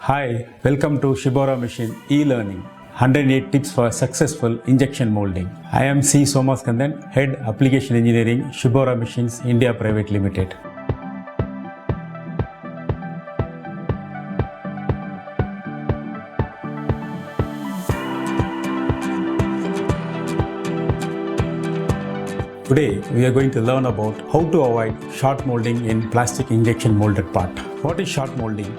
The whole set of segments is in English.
Hi, welcome to Shibaura Machine e-learning. 108 tips for successful injection molding. I am C. Somaskandan, Head Application Engineering, Shibaura Machines India Private Limited. Today, we are going to learn about how to avoid short molding in plastic injection molded part. What is short molding?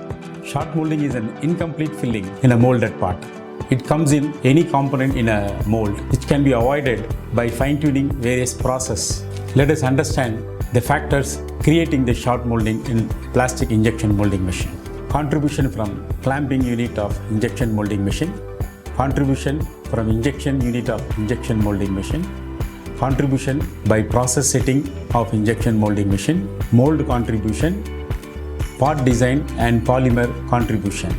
Short molding is an incomplete filling in a molded part. It comes in any component in a mold, which can be avoided by fine-tuning various processes. Let us understand the factors creating the short molding in plastic injection molding machine. Contribution from clamping unit of injection molding machine, contribution from injection unit of injection molding machine, contribution by process setting of injection molding machine, mold contribution, part design and polymer contribution.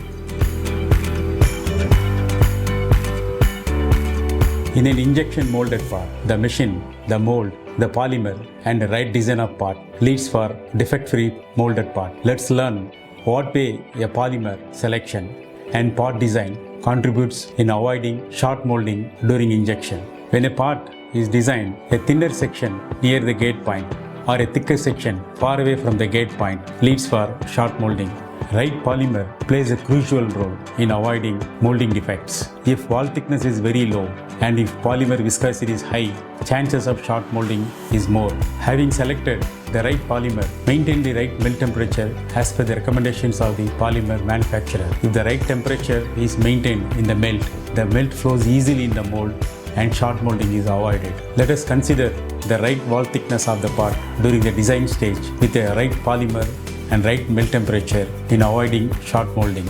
In an injection molded part, the machine, the mold, the polymer and the right design of part leads for defect-free molded part. Let's learn what way a polymer selection and part design contributes in avoiding short molding during injection. When a part is designed, a thinner section near the gate point or a thicker section far away from the gate point leads for short molding. Right polymer plays a crucial role in avoiding molding defects. If wall thickness is very low and if polymer viscosity is high, chances of short molding is more. Having selected the right polymer, maintain the right melt temperature as per the recommendations of the polymer manufacturer. If the right temperature is maintained in the melt flows easily in the mold and short molding is avoided. Let us consider the right wall thickness of the part during the design stage with the right polymer and right melt temperature in avoiding short molding.